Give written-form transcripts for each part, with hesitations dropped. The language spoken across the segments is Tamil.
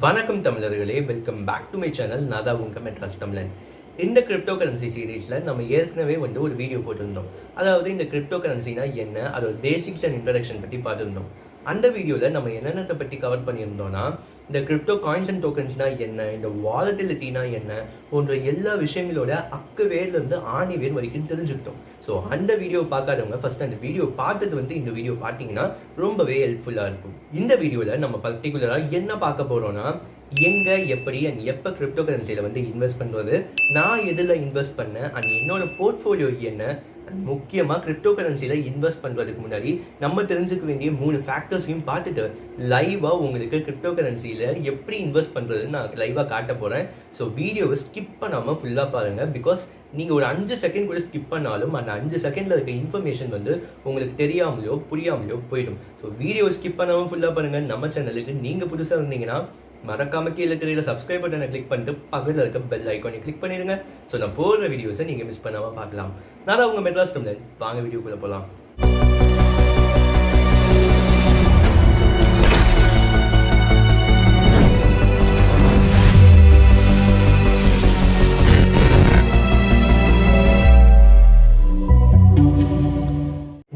வணக்கம் தமிழர்களே, welcome back to my channel. நான் தான் உங்கள் மெட்ராஸ் தமிழன். இந்த கிரிப்டோ கரன்சி சீரீஸில் நம்ம ஏற்கனவே ஒரு வீடியோ போட்டிருந்தோம். அதாவது இந்த கிரிப்டோ கரன்சினா என்ன, அதோட பேசிக்ஸ் அண்ட் இன்ட்ரடக்ஷன் பற்றி பார்த்துருந்தோம். அந்த வீடியோவில் நம்ம என்னென்னத்தை பற்றி கவர் பண்ணியிருந்தோம்னா, இந்த கிரிப்டோ காயின்ஸ் அண்ட் டோக்கன்ஸ்னா என்ன, இந்த வாலட்டிலிட்டினா என்ன போன்ற எல்லா விஷயங்களோட அக்கு வேர்லேருந்து ஆணி வேர் வரைக்கும் தெரிஞ்சுக்கிட்டோம். ஸோ அந்த வீடியோ பார்க்காதவங்க ஃபர்ஸ்ட் அந்த வீடியோ பார்த்துட்டு இந்த வீடியோ பார்த்தீங்கன்னா ரொம்பவே ஹெல்ப்ஃபுல்லாக இருக்கும். இந்த வீடியோவில் நம்ம பர்டிகுலராக என்ன பார்க்க போகிறோம்னா, எங்கே, எப்படி அண்ட் எப்போ கிரிப்டோ கரன்சியில் இன்வெஸ்ட் பண்ணுறது, நான் எதில் இன்வெஸ்ட் பண்ணேன் அண்ட் என்னோட போர்ட்ஃபோலியோ என்ன, முக்கியமாக கிரிப்டோ கரன்சியில் இன்வெஸ்ட் பண்ணுறதுக்கு முன்னாடி நம்ம தெரிஞ்சுக்க வேண்டிய 3 ஃபேக்டர்ஸையும் பார்த்துட்டு லைவாக உங்களுக்கு கிரிப்டோ கரன்சியில் எப்படி இன்வெஸ்ட் பண்ணுறதுன்னு நான் லைவாக காட்ட போகிறேன். ஸோ வீடியோவை ஸ்கிப் பண்ணாமல் ஃபுல்லாக பாருங்கள். பிகாஸ் நீங்கள் ஒரு 5 செகண்ட் கூட ஸ்கிப் பண்ணாலும் அந்த 5 செகண்டில் இருக்க இன்ஃபர்மேஷன் உங்களுக்கு தெரியாமலையோ புரியாமலையோ போயிடும். ஸோ வீடியோ ஸ்கிப் பண்ணாமல் ஃபுல்லாக பாருங்கள். நம்ம சேனலுக்கு நீங்கள் புதுசாக இருந்தீங்கன்னா மறக்காம கீழே தெரியல சப்ஸ்கிரைப் பட்டனை கிளிக் பண்ணிட்டு பக்கத்தில் இருக்க பெல் ஐக்கானை கிளிக் பண்ணிடுங்க. ஸோ நான் போடுற வீடியோஸை நீங்கள் மிஸ் பண்ணாமல் பார்க்கலாம். நான் தான் உங்கள் மெட்ராஸ் தமிழன். வாங்க வீடியோக்குள்ளே போகலாம்.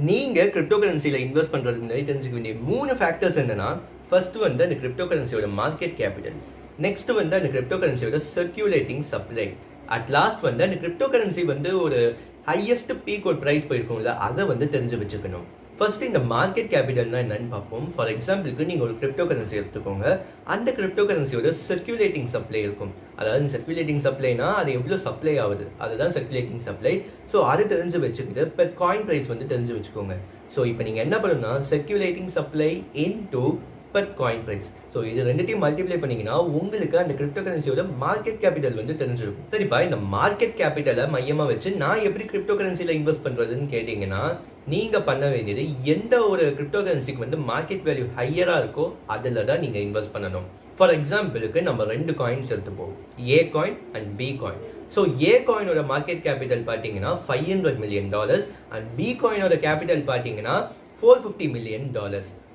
நீங்கள் கிரிப்டோ கரன்சியில் இன்வெஸ்ட் பண்ணுறதுக்கு முன்னாடி தெரிஞ்சுக்க வேண்டிய 3 ஃபேக்டர்ஸ் என்னன்னா, ஃபர்ஸ்ட் அந்த கிரிப்டோ கரன்சியோட மார்க்கெட் கேபிட்டல், நெக்ஸ்ட் அந்த கிரிப்டோ கரன்சியோட சர்க்குலேட்டிங் சப்ளை, அட் லாஸ்ட் அந்த கிரிப்டோ கரன்சி ஒரு ஹையஸ்ட் பீக் ஒரு ப்ரைஸ் போயிருக்கும்ல, அதை தெரிஞ்சு வச்சுக்கணும். ஃபர்ஸ்ட் இந்த மார்க்கெட் கேபிட்டல்னா என்னன்னு பார்ப்போம். ஃபார் எக்ஸாம்பிளுக்கு நீங்கள் ஒரு கிரிப்டோ கரன்சி எடுத்துக்கோங்க. அந்த கிரிப்டோ கரன்சியோட சர்க்குலேட்டிங் சப்ளை இருக்கும். அதாவது சர்க்குலேட்டிங் சப்ளைனா அது எவ்வளோ சப்ளை ஆகுது, அதுதான் சர்க்குலேட்டிங் சப்ளை. ஸோ அதை தெரிஞ்சு வச்சுக்கிட்டு பெர் காயின் ப்ரைஸ் தெரிஞ்சு வச்சுக்கோங்க. ஸோ இப்போ நீங்கள் என்ன பண்ணணும்னா, circulating supply into per coin price. So இது ரெண்டுத்தையும் மல்டிப்ளை பண்ணீங்கன்னா உங்களுக்கு அந்த கிரிப்டோ கரன்சியோட மார்க்கெட் கேபிட்டல் தெரிஞ்சிருக்கும். சரிப்பா, இந்த மார்க்கெட் கேபிட்டலை மையமாக வச்சு நான் எப்படி கிரிப்டோ கரன்சியில் இன்வெஸ்ட் பண்ணுறதுன்னு கேட்டிங்கன்னா, நீங்கள் பண்ண வேண்டியது எந்த ஒரு கிரிப்டோ கரன்சிக்கு மார்க்கெட் வேல்யூ ஹையராக இருக்கோ அதில் தான் நீங்கள் இன்வெஸ்ட் பண்ணணும். ஃபார் எக்ஸாம்பிளுக்கு நம்ம 2 காயின்ஸ் எடுத்துப்போம், A coin and B coin. So A காயினோட மார்க்கெட் கேபிட்டல் பார்த்தீங்கன்னா $500 million அண்ட் பி காயினோட கேபிட்டல் பார்த்தீங்கன்னா $450 million.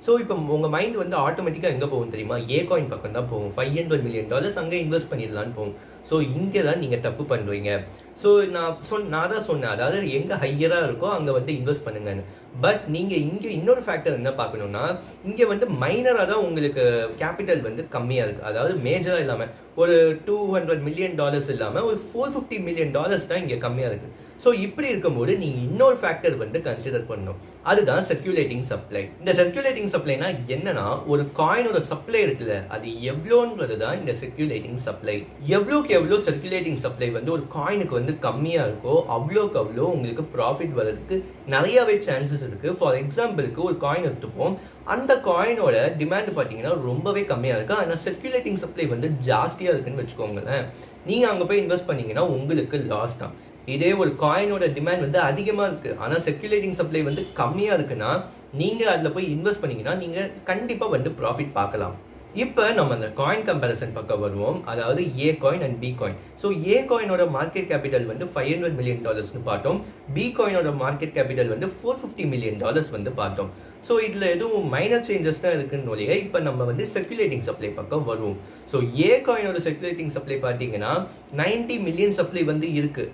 ஸோ இப்போ உங்கள் மைண்ட் ஆட்டோமேட்டிக்காக எங்கே போகும் தெரியுமா? ஏ காயின் பக்கம் தான் போகும். $500 million அங்கே இன்வெஸ்ட் பண்ணிடலான்னு போகும். ஸோ இங்கே தான் நீங்கள் தப்பு பண்ணுறீங்க. ஸோ நான் தான் சொன்னேன், அதாவது எங்கே ஹையராக இருக்கோ அங்கே இன்வெஸ்ட் பண்ணுங்கன்னு. பட் நீங்கள் இங்கே இன்னொரு ஃபேக்டர் என்ன பார்க்கணுன்னா, இங்கே மைனராக தான் உங்களுக்கு கேபிட்டல் கம்மியாக இருக்குது. அதாவது மேஜராக இல்லாமல் ஒரு $200 million இல்லாமல் ஒரு $450 million தான் இங்கே கம்மியாக இருக்குது. ஸோ இப்படி இருக்கும்போது நீங்கள் இன்னொரு ஃபேக்டர் கன்சிடர் பண்ணணும். அதுதான் சர்க்குலேட்டிங் சப்ளை. இந்த சர்க்குலேட்டிங் சப்ளைனா என்னன்னா, ஒரு காயினோட சப்ளை இருக்குல்ல, அது எவ்வளோன்றது தான் இந்த சர்க்குலேட்டிங் சப்ளை. எவ்வளோக்கு எவ்வளோ சர்க்குலேட்டிங் சப்ளை ஒரு காயினுக்கு கம்மியாக இருக்கோ அவ்வளோக்கு அவ்வளோ உங்களுக்கு ப்ராஃபிட் வர்றதுக்கு நிறையவே சான்சஸ் இருக்குது. ஃபார் எக்ஸாம்பிளுக்கு ஒரு காயின் எடுத்துப்போம். அந்த காயினோட டிமாண்ட் பார்த்தீங்கன்னா ரொம்பவே கம்மியாக இருக்குது, ஆனால் சர்க்குலேட்டிங் சப்ளை ஜாஸ்தியாக இருக்குன்னு வச்சுக்கோங்களேன். நீங்கள் அங்கே போய் இன்வெஸ்ட் பண்ணீங்கன்னா உங்களுக்கு லாஸ் தான். இதே ஒரு காயினோட டிமாண்ட் அதிகமாக இருக்குது, ஆனால் சர்க்குலேட்டிங் சப்ளை கம்மியாக இருக்குன்னா நீங்கள் அதில் போய் இன்வெஸ்ட் பண்ணீங்கன்னா நீங்கள் கண்டிப்பாக ப்ராஃபிட் பார்க்கலாம். இப்போ நம்ம அந்த காயின் கம்பேரிசன் பக்கம் வருவோம். அதாவது A coin and B coin. So A காயினோட மார்க்கெட் கேபிட்டல் $500 million பார்த்தோம். பி காயினோட மார்க்கெட் கேபிட்டல் $450 million பார்த்தோம். ஸோ இதில் எதுவும் மைனர் சேஞ்சஸ் தான் இருக்குன்னு இப்போ நம்ம சர்க்குலேட்டிங் சப்ளை பக்கம் வருவோம். ஸோ ஏ காயினோட சர்க்குலேட்டிங் சப்ளை பார்த்தீங்கன்னா 90 மில்லியன் சப்ளை இருக்குது.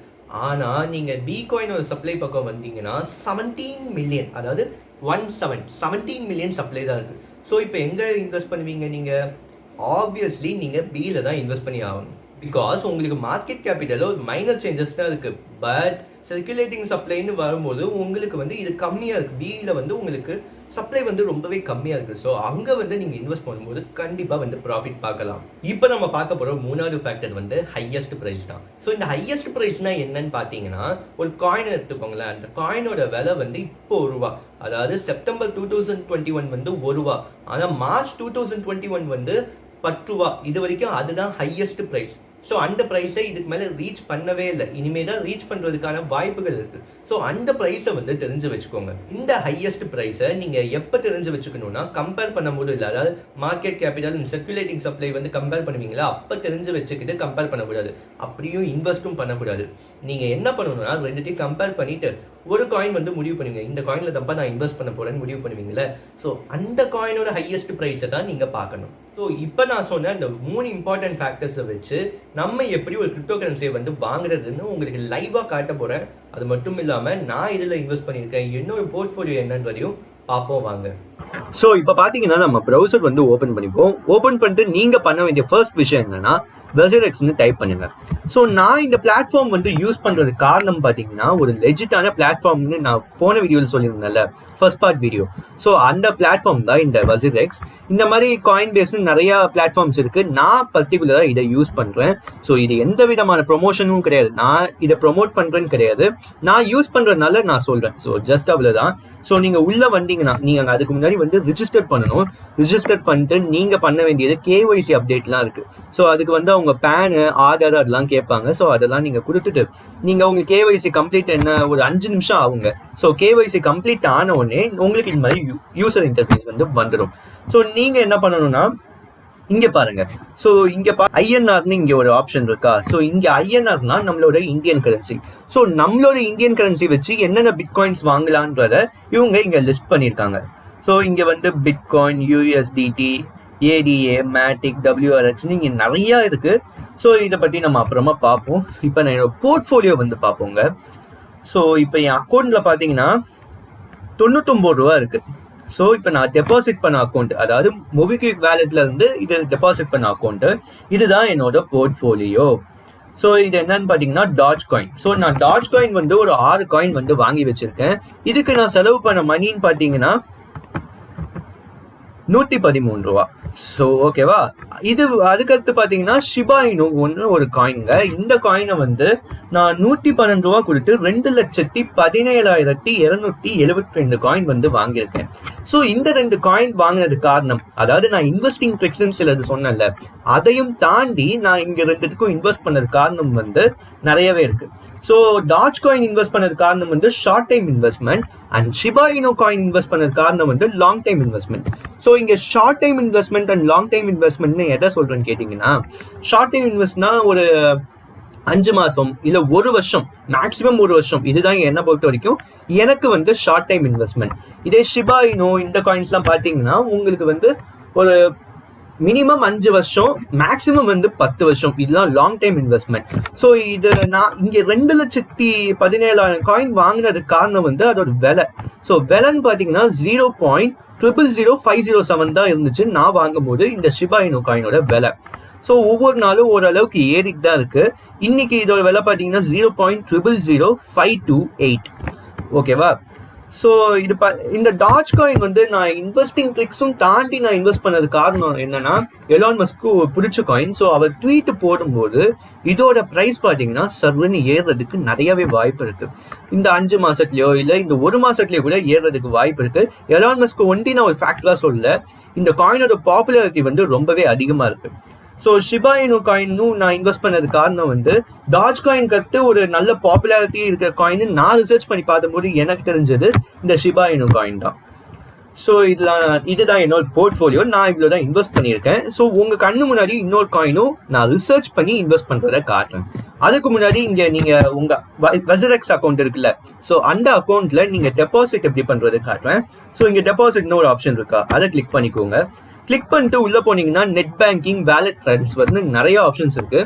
ஆனால் நீங்கள் பி காயினோட சப்ளை பக்கம் வந்தீங்கன்னா 17 மில்லியன், அதாவது 17 மில்லியன் சப்ளை தான் இருக்குது. ஸோ இப்போ எங்கே இன்வெஸ்ட் பண்ணுவீங்க நீங்கள்? ஆப்வியஸ்லி நீங்கள் பியில் தான் இன்வெஸ்ட் பண்ணி ஆகணும். பிகாஸ் உங்களுக்கு மார்க்கெட் கேபிட்டலில் ஒரு மைனர் சேஞ்சஸ் தான் இருக்குது. பட் சர்க்குலேட்டிங் சப்ளைன்னு வரும்போது உங்களுக்கு இது கம்மியாக இருக்குது. பியில் உங்களுக்கு சப்ளை ரொம்பவே கம்மியாக இருக்குது. ஸோ அங்கே நீங்கள் இன்வெஸ்ட் பண்ணும்போது கண்டிப்பாக ப்ராஃபிட் பார்க்கலாம். இப்போ நம்ம பார்க்க போகிற 3வது ஃபேக்டர் ஹையஸ்ட் ப்ரைஸ் தான். ஸோ இந்த ஹையஸ்ட் ப்ரைஸ்னா என்னன்னு பார்த்தீங்கன்னா, ஒரு காயின் எடுத்துக்கோங்களேன். அந்த காயினோட விலை இப்போ $1. அதாவது செப்டம்பர் 2021 $1. ஆனால் மார்ச் 2021 $10. இது வரைக்கும் அதுதான் ஹையஸ்ட் ப்ரைஸ். ஸோ அந்த ப்ரைஸை இதுக்கு மேலே ரீச் பண்ணவே இல்லை. இனிமேல் தான் ரீச் பண்ணுறதுக்கான வாய்ப்புகள் இருக்குது. ஸோ அந்த ப்ரைஸை தெரிஞ்சு வச்சுக்கோங்க. இந்த ஹையஸ்ட் ப்ரைஸை நீங்கள் எப்போ தெரிஞ்சு வச்சுக்கணும்னா, கம்பேர் பண்ணும்போது இல்லை. அதாவது market capital circulating supply compare பண்ணுவீங்களா, அப்போ தெரிஞ்சு வச்சுக்கிட்டு கம்பேர் பண்ணக்கூடாது. அப்படியும் இன்வெஸ்ட்டும் பண்ணக்கூடாது. நீங்கள் என்ன பண்ணணும்னா, ரெண்டுத்தையும் கம்பேர் பண்ணிவிட்டு ஒரு காயின் வந்து முடிவு பண்ணுவீங்க, இந்த காயினில் தப்பா நான் இன்வெஸ்ட் பண்ண போறேன்னு முடிவு பண்ணுவீங்களே. ஸோ அந்த காயினோட ஹையஸ்ட் ப்ரைஸை தான் நீங்கள் பார்க்கணும். ஸோ இப்போ நான் சொன்ன இந்த 3 இம்பார்ட்டன்ட் ஃபேக்டர்ஸை வச்சு நம்ம எப்படி ஒரு கிரிப்டோ கரன்சியை வந்து வாங்குறதுன்னு உங்களுக்கு லைவாக காட்ட போகிறேன். அது மட்டும் இல்லாமல் நான் இதில் இன்வெஸ்ட் பண்ணியிருக்கேன், என்னோட போர்ட்ஃபோலியோ என்னன்றதையும் பார்ப்போம் வாங்க. ஸோ இப்போ பார்த்தீங்கன்னா நம்ம ப்ரௌசர் வந்து ஓப்பன் பண்ணிப்போம். ஓப்பன் பண்ணிட்டு நீங்கள் பண்ண வேண்டிய ஃபர்ஸ்ட் விஷயம் என்னன்னா வெசரெக்ஸ்னு டைப் பண்ணுங்க. ஸோ நான் இந்த பிளாட்ஃபார்ம் வந்து யூஸ் பண்ணுறது காரணம் பார்த்தீங்கன்னா ஒரு லெஜிட்டான பிளாட்ஃபார்ம்னு நான் போன வீடியோவில் சொல்லியிருந்தேன்ல, ஃபர்ஸ்ட் பார்ட் வீடியோ. ஸோ அந்த பிளாட்ஃபார்ம் தான் இந்த வெசரெக்ஸ். இந்த மாதிரி காயின் பேஸ்னு நிறைய பிளாட்ஃபார்ம்ஸ் இருக்கு. நான் பர்டிகுலராக இதை யூஸ் பண்ணுறேன். ஸோ இது எந்த விதமான ப்ரொமோஷனும் கிடையாது, நான் இதை ப்ரொமோட் பண்ணுறேன்னு கிடையாது, நான் யூஸ் பண்ணுறதுனால நான் சொல்கிறேன். ஸோ ஜஸ்ட் அவ்வளோதான். ஸோ நீங்கள் உள்ளே வந்தீங்கன்னா நீங்கள் அதுக்கு முன்னாடி வந்து ரிஜிஸ்டர் பண்ணணும். ரிஜிஸ்டர் பண்ணிட்டு நீங்கள் பண்ண வேண்டியது கேஒய்சி அப்டேட்லாம் இருக்குது. ஸோ அதுக்கு வந்து அவங்க பேனு ஆதார் அதெல்லாம் கேட்பாங்க. ஸோ அதெல்லாம் நீங்கள் கொடுத்துட்டு நீங்கள் உங்கள் கேஒய்சி கம்ப்ளீட் என்ன ஒரு 5 நிமிஷம் ஆகுங்க. ஸோ கேஒய்சி கம்ப்ளீட் ஆன உடனே உங்களுக்கு இந்த மாதிரி யூசர் இன்டர்ஃபேஸ் வந்து வந்துடும். ஸோ நீங்கள் என்ன பண்ணணும்னா இங்க பாருங்க. ஸோ இங்க ஐஎன்ஆர்னு இங்க ஒரு ஆப்ஷன் இருக்கா. ஸோ இங்க ஐஎன்ஆர்னா நம்மளோட இந்தியன் கரன்சி. ஸோ நம்மளோட இந்தியன் கரன்சி வச்சு என்னென்ன பிட்காயின்ஸ் வாங்கலான்றத இவங்க இங்க லிஸ்ட் பண்ணியிருக்காங்க. ஸோ இங்க வந்து பிட்காயின், யூஎஸ்டிடி, ஏடிஏ, மேட்டிக், WRX இங்க நிறைய இருக்கு. ஸோ இதை பத்தி நம்ம அப்புறமா பார்ப்போம். இப்போ நான் என்னோட போர்ட்ஃபோலியோ வந்து பார்ப்போங்க. ஸோ இப்போ என் அக்கௌண்ட்ல பாத்தீங்கன்னா 99 ரூபா இருக்கு. ஸோ இப்போ நான் டெபாசிட் பண்ண அக்கௌண்ட், அதாவது மொபிக்விக் வேலெட்ல இருந்து இது டெபாசிட் பண்ண அக்கௌண்ட், இதுதான் என்னோட போர்ட்ஃபோலியோ. ஸோ இது என்னன்னு பார்த்தீங்கன்னா டாஜ் காயின். ஸோ நான் டாஜ் காயின் வந்து ஒரு 6 காயின் வந்து வாங்கி வச்சிருக்கேன். இதுக்கு நான் செலவு பண்ண மணின்னு பார்த்தீங்கன்னா 113 ரூபா. ஸோ ஓகேவா. இது அதுக்கடுத்து பார்த்தீங்கன்னா ஷிபா இனு ஒன்று ஒரு காயின்ங்க. இந்த காயினை வந்து நான் 112 ரூபா கொடுத்து 2,17,272 காயின் வந்து வாங்கியிருக்கேன். ஸோ இந்த 2 காயின் வாங்கினது காரணம், அதாவது நான் இன்வெஸ்டிங் ட்ரிக்ஸ்ன்னு சிலது சொன்னேன்ல, அதையும் தாண்டி நான் இங்க 2த்துக்கும் இன்வெஸ்ட் பண்ணது காரணம் வந்து நிறையவே இருக்கு. ஸோ டாஜ் காயின் இன்வெஸ்ட் பண்ணது காரணம் வந்து short time investment, and Shiba Inu coin invest பண்ணது காரணம் வந்து லாங் டைம் இன்வெஸ்ட்மெண்ட். ஸோ இங்க short time investment and long time இன்வெஸ்ட்மெண்ட்னு எதை சொல்றேன்னு கேட்டீங்கன்னா, ஷார்ட் டைம் இன்வெஸ்ட்னா ஒரு 5 மாசம் இல்ல 1 வருஷம், மேக்ஸிமம் 1 வருஷம், இதுதான் என்ன பொறுத்த வரைக்கும் எனக்கு வந்து ஷார்ட் டைம் இன்வெஸ்ட்மெண்ட். இதே ஷிபா இனு இந்த காயின்ஸ் எல்லாம் பாத்தீங்கன்னா உங்களுக்கு வந்து ஒரு மினிமம் 5 வருஷம், மேக்ஸிமம் வந்து 10 வருஷம், இதெல்லாம் லாங் டைம் இன்வெஸ்ட்மெண்ட். ஸோ இது நான் இங்க 2,17,000 காயின் வாங்கினதுக்கு காரணம் வந்து அதோட விலை. ஸோ விலைன்னு பாத்தீங்கன்னா 0.000507 தான் இருந்துச்சு நான் வாங்கும் போது இந்த ஷிபா இனு காயினோட விலை. ஸோ ஒவ்வொரு நாளும் ஓரளவுக்கு ஏறிட்டு தான் இருக்கு. இன்னைக்கு இதோட விலை பார்த்தீங்கன்னா 0.000528. ஓகேவா. ஸோ இது இந்த டாஜ் காயின் வந்து நான் இன்வெஸ்டிங் ட்ரிக்ஸும் தாண்டி நான் இன்வெஸ்ட் பண்ணது காரணம் என்னன்னா, எலான் மஸ்க்கு பிடிச்ச காயின். ஸோ அவர் ட்வீட் போடும்போது இதோட ப்ரைஸ் பார்த்தீங்கன்னா சர்வன்னு ஏறுறதுக்கு நிறையவே வாய்ப்பு இருக்கு. இந்த 5 மாசத்துலயோ இல்லை இந்த 1 மாசத்துலயோ கூட ஏறுறதுக்கு வாய்ப்பு இருக்கு. எலான் மஸ்க்கு ஒண்டி நான் ஒரு ஃபேக்டரா சொல்ல, இந்த காயினோட பாப்புலாரிட்டி வந்து ரொம்பவே அதிகமா இருக்கு. ஸோ ஷிபா இனு காயினும் நான் இன்வெஸ்ட் பண்ணது காரணம் வந்து டாஜ் காயின் கத்து ஒரு நல்ல பாப்புலாரிட்டி இருக்கிற காயின் நான் ரிசர்ச் பண்ணி பார்த்தபோது எனக்கு தெரிஞ்சது இந்த ஷிபா இனு காயின் தான். ஸோ இதுதான் என்னோட போர்ட்ஃபோலியோ. நான் இவ்வளோ தான் இன்வெஸ்ட் பண்ணியிருக்கேன். ஸோ உங்கள் கண்ணு முன்னாடி இன்னொரு காயினும் நான் ரிசர்ச் பண்ணி இன்வெஸ்ட் பண்ணுறதை காட்டுறேன். அதுக்கு முன்னாடி இங்கே நீங்கள் உங்கள் வெசரெக்ஸ் அக்கௌண்ட் இருக்குல்ல, ஸோ அந்த அக்கௌண்ட்டில் நீங்கள் டெபாசிட் எப்படி பண்ணுறது காட்டுறேன். ஸோ இங்கே டெபாசிட்னு ஒரு ஆப்ஷன் இருக்கா, அதை கிளிக் பண்ணிக்கோங்க. கிளிக் பண்ணிட்டு உள்ள போனீங்கன்னா நெட் பேங்கிங், வேலெட் ட்ரான்ஸ்ஃபர்னு நிறைய ஆப்ஷன்ஸ் இருக்கு.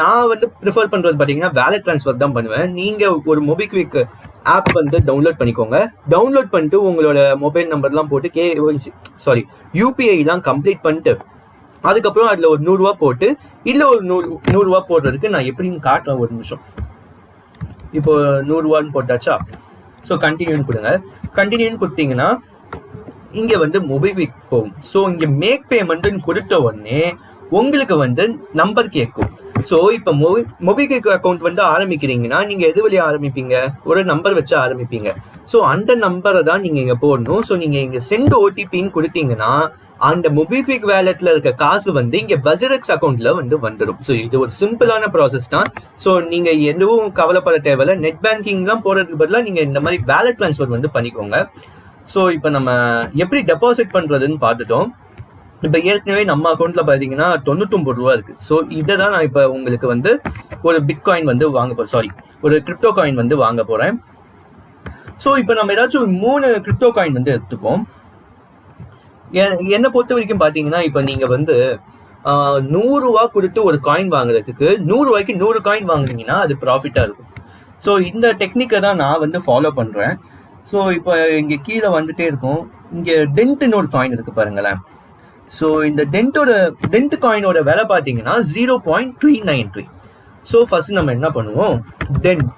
நான் வந்து ப்ரிஃபர் பண்றது பார்த்தீங்கன்னா வேலெட் ட்ரான்ஸ்ஃபர் தான் பண்ணுவேன். நீங்க ஒரு மொபிக்விக் ஆப் வந்து டவுன்லோட் பண்ணிக்கோங்க. டவுன்லோட் பண்ணிட்டு உங்களோட மொபைல் நம்பர்லாம் போட்டு யூபிஐலாம் கம்ப்ளீட் பண்ணிட்டு அதுக்கப்புறம் அதில் ஒரு 100 ரூபா போட்டு இல்லை ஒரு 100 ரூபா போடுறதுக்கு நான் எப்படின்னு காட்டுறேன். ஒரு நிமிஷம். இப்போ 100 ரூபான்னு போட்டாச்சா. ஸோ கண்டினியூன்னு கொடுங்க. கண்டினியூன்னு கொடுத்தீங்கன்னா இங்க வந்து மொபிக்விக் போகும். ஸோ இங்க மேக் பேமெண்ட்னு கொடுத்த உடனே உங்களுக்கு வந்து நம்பர் கேட்கும். ஸோ இப்போ மொபிக்விக் அக்கௌண்ட் வந்து ஆரம்பிக்கிறீங்கன்னா நீங்க எது வழியா ஆரம்பிப்பீங்க, ஒரு நம்பர் வச்சு ஆரம்பிப்பீங்க. ஸோ அந்த நம்பரை தான் நீங்க இங்க போடணும். ஸோ நீங்க இங்க சென்ட் ஓடிபின்னு கொடுத்தீங்கன்னா அந்த மொபிக்விக் வேலெட்ல இருக்க காசு வந்து இங்க வெசரெக்ஸ் அக்கௌண்ட்ல வந்து வந்துடும். ஸோ இது ஒரு சிம்பிளான ப்ராசஸ் தான். ஸோ நீங்க எதுவும் கவலைப்பட தேவையில்ல. நெட் பேங்கிங்லாம் போறதுக்கு பதிலாக நீங்க இந்த மாதிரி வேலெட் ட்ரான்ஸ்ஃபர் வந்து பண்ணிக்கோங்க. ஸோ இப்போ நம்ம எப்படி டெபாசிட் பண்றதுன்னு பார்த்துட்டோம். இப்போ ஏற்கனவே நம்ம அக்கௌண்ட்ல பார்த்தீங்கன்னா 99 ரூபா இருக்கு. ஸோ இதை தான் நான் இப்போ உங்களுக்கு வந்து ஒரு பிட்காயின் வந்து வாங்க போறேன், ஒரு கிரிப்டோ காயின் வந்து வாங்க போறேன். ஸோ இப்போ நம்ம ஏதாச்சும் 3 கிரிப்டோ காயின் வந்து எடுத்துப்போம். என்னை பொறுத்த வரைக்கும் பார்த்தீங்கன்னா, இப்போ நீங்கள் வந்து 100 ரூபா கொடுத்து ஒரு காயின் வாங்குறதுக்கு 100 ரூபாய்க்கு 100 காயின் வாங்குனீங்கன்னா அது ப்ராஃபிட்டாக இருக்கும். ஸோ இந்த டெக்னிக்கை தான் நான் வந்து ஃபாலோ பண்ணுறேன். ஸோ இப்போ இங்கே கீழே வந்துட்டே இருக்கும். இங்கே டென்ட்னு ஒரு காயின் இருக்குது பாருங்களேன். ஸோ இந்த டென்ட் காயினோட விலை பார்த்தீங்கன்னா 0.393. ஸோ ஃபர்ஸ்ட் நம்ம என்ன பண்ணுவோம், டென்ட்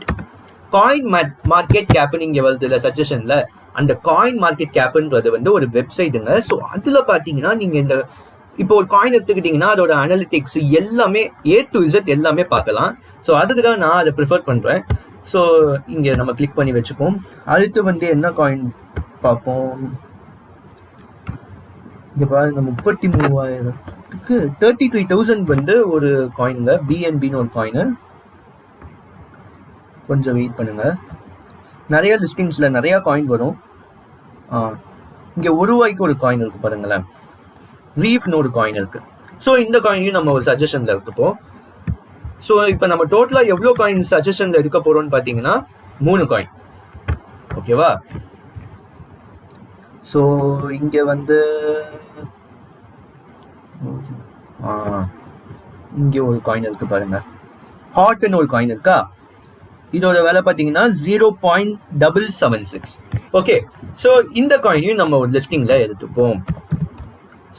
காயின் மார்க்கெட் கேப்னு இங்கே வருது இல்லை சஜஷனில், அந்த காயின் மார்க்கெட் கேப்ன்றது வந்து ஒரு வெப்சைட்டுங்க. ஸோ அதில் பார்த்தீங்கன்னா நீங்கள் இந்த இப்போ ஒரு காயின் எடுத்துக்கிட்டிங்கன்னா அதோட அனலிட்டிக்ஸ் எல்லாமே A to Z எல்லாமே பார்க்கலாம். ஸோ அதுக்கு தான் நான் அதை ப்ரிஃபர் பண்ணுறேன். ஸோ இங்கே நம்ம கிளிக் பண்ணி வச்சுப்போம். அடுத்து வந்து என்ன காயின் பார்ப்போம். இங்கே பாருங்க 33,000க்கு 33,000 வந்து ஒரு காயினுங்க, BNBன்னு ஒரு காயினு. கொஞ்சம் வெயிட் பண்ணுங்க, நிறைய லிஸ்டிங்ஸில் நிறையா காயின் வரும். இங்கே ₹1 ஒரு காயின் இருக்குது பாருங்களேன், ரீஃப்னு ஒரு காயின் இருக்குது. ஸோ இந்த காயினையும் நம்ம ஒரு சஜஷனில் எடுத்துப்போம். ஸோ இப்போ நம்ம டோட்டலாக எவ்வளோ காயின் சஜஷனில் எடுக்க போகிறோம்னு பார்த்தீங்கன்னா 3 காயின். ஓகேவா? ஸோ இங்கே வந்து இங்கே ஒரு காயின் இருக்குது பாருங்க, ஹாட்னு ஒரு காயின் இருக்கா. இதோட விலை பார்த்தீங்கன்னா 0.776. ஓகே, ஸோ இந்த காயினையும் நம்ம ஒரு லிஸ்டிங்கில் எடுத்துப்போம்.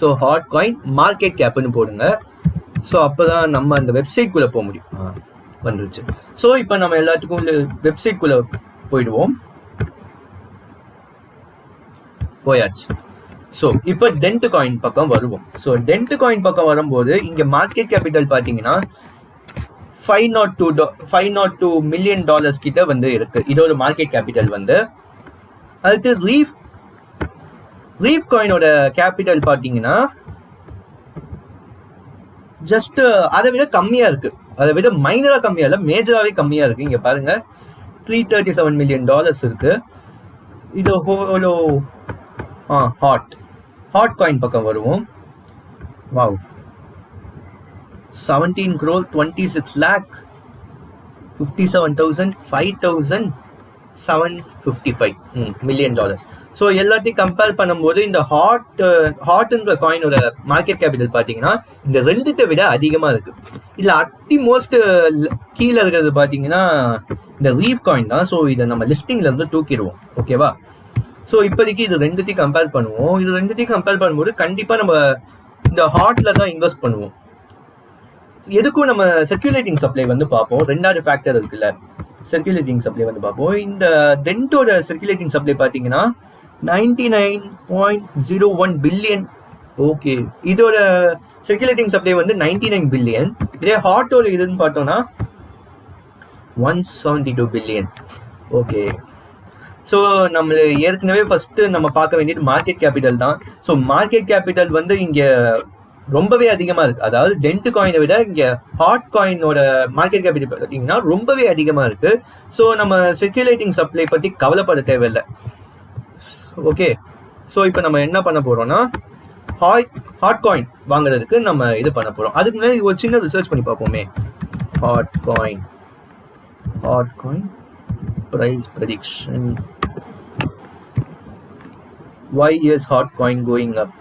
ஸோ ஹாட் காயின் மார்க்கெட் கேப்னு போடுங்க. ஸோ அப்போ தான் நம்ம அந்த வெப்சைட்குள்ளே போக முடியும். வந்துருச்சு. ஸோ இப்போ நம்ம எல்லாத்துக்கும் வெப்சைட்குள்ளே போயிடுவோம். போயாச்சு. ஸோ இப்போ டென்ட் காயின் பக்கம் வருவோம். ஸோ டென்ட் காயின் பக்கம் வரும்போது இங்கே மார்க்கெட் கேபிட்டல் பார்த்தீங்கன்னா $502 மில்லியன் கிட்ட வந்து இருக்கு. இதோட மார்க்கெட் கேபிட்டல் வந்து. அடுத்து ரீஃப் காயினோட கேபிட்டல் பார்த்தீங்கன்னா ஜஸ்ட் அதை விட கம்மியா இருக்கு. அதை விட மைனரா கம்மியா இல்லை, மேஜராகவே கம்மியா இருக்கு. இங்க பாருங்க $337 மில்லியன் இருக்கு. இது ஹோலோ ஹாட் காயின் பக்கம் வருவோம். Wow, 17 crore 26 lakh 57,000 5,755 million dollars. So எல்லாத்தையும் கம்பேர் பண்ணும்போது இந்த ஹாட்ன்ற காயினோட மார்க்கெட் கேபிட்டல் பார்த்தீங்கன்னா இந்த ரெண்டுத்தை விட அதிகமாக இருக்கு. இதில் அட்டிமோஸ்ட் கீழே இருக்கிறது பார்த்தீங்கன்னா இந்த ரீஃப் காயின் தான். ஸோ இதை நம்ம லிஸ்டிங்ல இருந்து தூக்கிடுவோம். ஓகேவா? ஸோ இப்போதைக்கு இது ரெண்டுத்தையும் கம்பேர் பண்ணுவோம். இது ரெண்டுத்தையும் கம்பேர் பண்ணும்போது கண்டிப்பாக நம்ம இந்த ஹாட்ல தான் இன்வெஸ்ட் பண்ணுவோம். எதுக்கும் நம்ம சர்க்குலேட்டிங் சப்ளை வந்து பார்ப்போம். ரெண்டாவது ஃபேக்டர் இருக்குல்ல, சர்க்குலேட்டிங் சப்ளை வந்து பார்ப்போம். இந்த டென்ட்டோட சர்க்குலேட்டிங் சப்ளை பார்த்தீங்கன்னா 99.01 பில்லியன். ஓகே, இதோட சர்க்குலேட்டிங் சப்ளை வந்து 99 பில்லியன். இதே ஹாட்டோட இதுன்னு பார்த்தோம்னா 172 பில்லியன். ஓகே, ஸோ நம்ம ஏற்கனவே ஃபர்ஸ்ட் நம்ம பார்க்க வேண்டியது மார்க்கெட் கேபிட்டல் தான். ஸோ மார்க்கெட் கேபிட்டல் வந்து இங்கே ரொம்பவே அதிகமாக இருக்கு. அதாவது டென்ட் காயினை விட இங்கே ஹாட் காயினோட மார்க்கெட் கேபிட்டல் பார்த்தீங்கன்னா ரொம்பவே அதிகமாக இருக்கு. ஸோ நம்ம சர்க்குலேட்டிங் சப்ளை பற்றி கவலைப்பட தேவையில்லை. ஓகே, ஸோ இப்போ நம்ம என்ன பண்ண போறோம்னா ஹாட் காயின் வாங்குறதுக்கு நம்ம இது பண்ண போறோம். அதுக்கு முன்னாடி ஒரு சின்ன ரிசர்ச் பண்ணி பார்ப்போமே. Hot coin price prediction. Why is hot coin going up?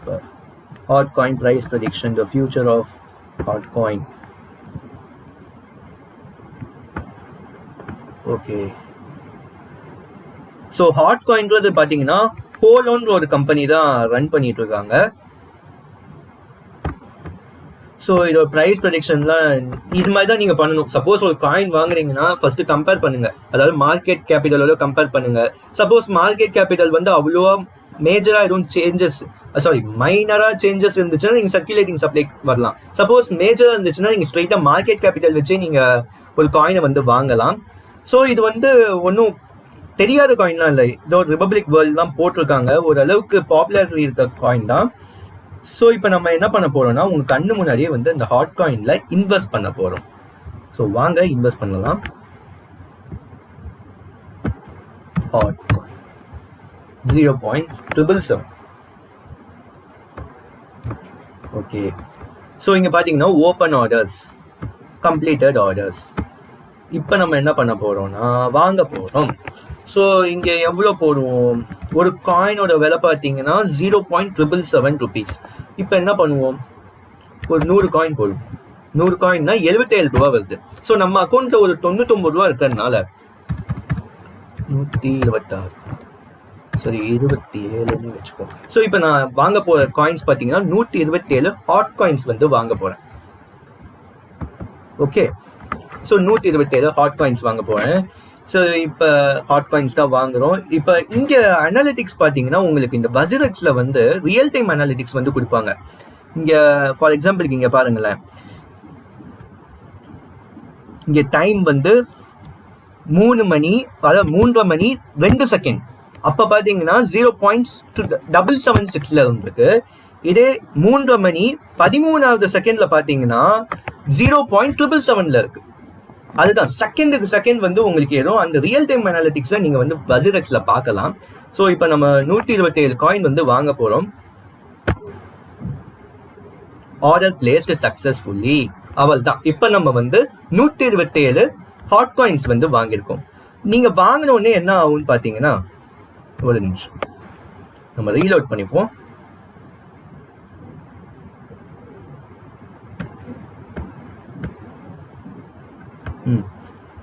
Hot coin price prediction, the future of hot coin. Okay, so hot coin பாத்தீங்கன்னா ஹோலோன்ற ஒரு கம்பெனி தான் ரன் பண்ணிட்டு இருக்காங்க. ஸோ இதோட ப்ரைஸ் ப்ரெடிக்ஷன்லாம் இது மாதிரி தான் நீங்கள் பண்ணணும். சப்போஸ் ஒரு காயின் வாங்குறீங்கன்னா ஃபர்ஸ்ட் கம்பேர் பண்ணுங்க, அதாவது மார்க்கெட் கேபிட்டலோட கம்பேர் பண்ணுங்க. சப்போஸ் மார்க்கெட் கேபிட்டல் வந்து அவ்வளோவா மேஜராக எதுவும் மைனராக சேஞ்சஸ் இருந்துச்சுன்னா நீங்கள் சர்க்குலேட்டிங் சப்ளை வரலாம். சப்போஸ் மேஜராக இருந்துச்சுன்னா நீங்கள் ஸ்ட்ரைட்டாக மார்க்கெட் கேபிட்டல் வச்சு நீங்கள் ஒரு காயினை வந்து வாங்கலாம். ஸோ இது வந்து ஒன்றும் தெரியாத காயின்லாம் இல்லை, இதோட ரிபப்ளிக் வேர்ல்டு தான் போட்டிருக்காங்க. ஓரளவுக்கு பாப்புலாரிட்டி இருக்க காயின் தான். ஸோ இப்போ நம்ம என்ன பண்ண போறோம்னா உங்க கண்ணு முன்னாடியே வந்து இந்த ஹாட் காயின்ல இன்வெஸ்ட் பண்ண போறோம். ஸோ வாங்க இன்வெஸ்ட் பண்ணலாம். Hot coin 0.777. ஓகே, ஸோ இங்க பாத்தீங்கன்னா ஓப்பன் ஆர்டர்ஸ், கம்ப்ளீட்டட் ஆர்டர்ஸ். இப்போ நம்ம என்ன பண்ண போறோம்னா வாங்க போறோம். ஸோ இங்கே எவ்வளோ போடுவோம், ஒரு காயினோட விலை பார்த்தீங்கன்னா 0.777 ருபீஸ். இப்போ என்ன பண்ணுவோம், ஒரு 100 காயின் போடுவோம். 100 காயின்னா 77 ரூபா வருது. ஸோ நம்ம அக்கௌண்ட்டில் ஒரு 99 ரூபா இருக்கிறதுனால 126 சரி 27ன்னு வச்சுப்போம். ஸோ இப்போ நான் வாங்க போகிற காயின்ஸ் பார்த்தீங்கன்னா 127 ஹாட் காயின்ஸ் வந்து வாங்க போகிறேன். ஓகே, ஸோ 127 ஹாட் காயின்ஸ் வாங்க போகிறேன். ஸோ இப்போ ஹாட் காயின்ஸ் தான் வாங்குகிறோம். இப்போ இங்கே அனாலிட்டிக்ஸ் பார்த்தீங்கன்னா உங்களுக்கு இந்த பசிரெக்ஸில் வந்து ரியல் டைம் அனாலிட்டிக்ஸ் வந்து கொடுப்பாங்க. இங்கே ஃபார் எக்ஸாம்பிளுக்கு இங்கே பாருங்களேன், இங்கே டைம் வந்து 3 மணி, அதாவது 3:30 மணி 2 செகண்ட். அப்போ பார்த்தீங்கன்னா 0.776 இருந்திருக்கு. இதே 3:30 மணி 13வது செகண்ட்ல பார்த்தீங்கன்னா 0.777 இருக்கு. அதுதான் செகண்டுக்கு செகண்ட் வந்து உங்களுக்கு ஏதோ அந்த ரியல் டைம் அனாலிட்டிக்ஸை நீங்கள் வந்து பசிரெக்ஸ்ல பார்க்கலாம். ஸோ இப்போ நம்ம 127 காயின் வந்து வாங்க போகிறோம். ஆர்டர் பிளேஸ்டு சக்சஸ்ஃபுல்லி, அவள் தான். இப்போ நம்ம வந்து 127 ஹாட் காயின்ஸ் வந்து வாங்கியிருக்கோம். நீங்கள் வாங்கினோடனே என்ன ஆகும்னு பார்த்தீங்கன்னா, ஒரு நிமிஷம் நம்ம ரீலோட் பண்ணிப்போம்.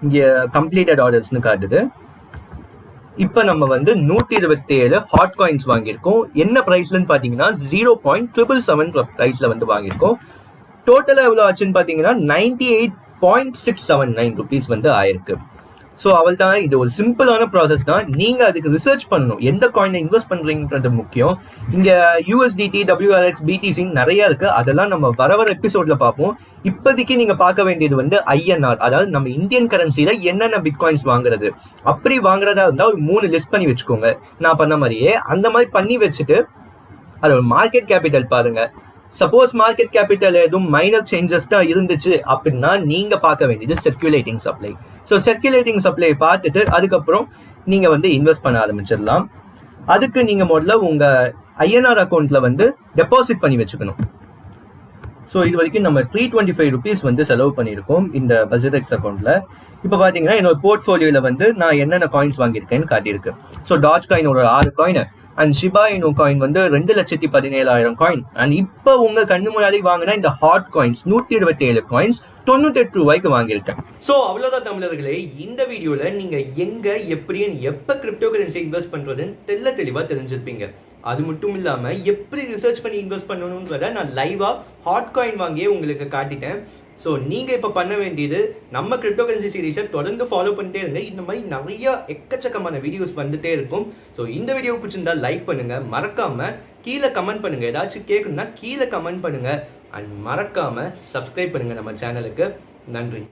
இங்கே கம்ப்ளீட்டட் ஆர்டர்ஸ்னு காட்டுது. இப்போ நம்ம வந்து 127 ஹாட் காயின்ஸ் வாங்கியிருக்கோம். என்ன ப்ரைஸ்லன்னு பார்த்தீங்கன்னா 0.777 ப்ரைஸில் வந்து வாங்கியிருக்கோம். டோட்டலாக எவ்வளோ ஆச்சுன்னு பார்த்தீங்கன்னா 98.679 ருபீஸ் வந்து ஆயிருக்கு. ஸோ அவள் தான், இது ஒரு சிம்பிளான ப்ராசஸ் தான். நீங்கள் அதுக்கு ரிசர்ச் பண்ணணும், எந்த காயினை இன்வெஸ்ட் பண்ணுறீங்கன்றது முக்கியம். இங்கே USDT, WRX, BTC நிறையா இருக்குது. அதெல்லாம் நம்ம வர எபிசோடில் பார்ப்போம். இப்போதைக்கு நீங்கள் பார்க்க வேண்டியது வந்து INR, அதாவது நம்ம இந்தியன் கரன்சியில் என்னென்ன பிட்காயின்ஸ் வாங்குறது. அப்படி வாங்குறதா இருந்தால் ஒரு 3 லிஸ்ட் பண்ணி வச்சுக்கோங்க. நான் பண்ண மாதிரியே அந்த மாதிரி பண்ணி வச்சுட்டு அதோட மார்க்கெட் கேபிட்டல் பாருங்கள். சப்போஸ் மார்க்கெட் கேபிட்டல் எதுவும் மைனர் சேஞ்சஸ் தான் இருந்துச்சு அப்படின்னா நீங்க பார்க்க வேண்டியது circulating supply. So circulating supply பார்த்துட்டு அதுக்கப்புறம் நீங்க வந்து இன்வெஸ்ட் பண்ண ஆரம்பிச்சிடலாம். அதுக்கு நீங்க முதல்ல உங்க INR அக்கௌண்ட்ல வந்து டெபாசிட் பண்ணி வச்சுக்கணும். ஸோ இது வரைக்கும் நம்ம 325 ருபீஸ் வந்து செலவு பண்ணியிருக்கோம் இந்த பசிரெக்ஸ் அக்கௌண்ட்ல. இப்போ பார்த்தீங்கன்னா என்னோட போர்ட்ஃபோலியோவில் வந்து நான் என்னென்ன காயின்ஸ் வாங்கியிருக்கேன்னு காட்டியிருக்கு. ஸோ டாஜ் காயின் ஒரு 6 coin and Shiba Inu coin வந்து 2,17,000 காயின். அண்ட் இப்போ உங்க கண்ணு முன்னாடி வாங்கினா இந்த ஹாட் காயின்ஸ் 127 காயின்ஸ் 98 ரூபாய்க்கு வாங்கியிருக்கேன். ஸோ அவ்வளோதான் தமிழர்களே, இந்த வீடியோவில் நீங்கள் எங்கே, எப்படி, எப்போ கிரிப்டோ கரன்சி இன்வெஸ்ட் பண்ணுறதுன்னு தெளிவாக தெரிஞ்சிருப்பீங்க. அது மட்டும் இல்லாமல் எப்படி ரிசர்ச் பண்ணி இன்வெஸ்ட் பண்ணணுன்றத நான் லைவாக ஹாட் காயின் வாங்கியே உங்களுக்கு காட்டிட்டேன். ஸோ நீங்கள் இப்போ பண்ண வேண்டியது நம்ம கிரிப்டோ கரன்சி சீரீஸை தொடர்ந்து ஃபாலோ பண்ணிட்டே இருங்க. இந்த மாதிரி நிறைய எக்கச்சக்கமான வீடியோஸ் வந்துட்டே இருக்கும். ஸோ இந்த வீடியோ பிடிச்சிருந்தா லைக் பண்ணுங்கள், மறக்காமல் கீழே கமெண்ட் பண்ணுங்கள். ஏதாச்சும் கேட்கணும்னா கீழே கமெண்ட் பண்ணுங்கள். அண்ட் மறக்காமல் சப்ஸ்கிரைப் பண்ணுங்கள் நம்ம சேனலுக்கு. நன்றி.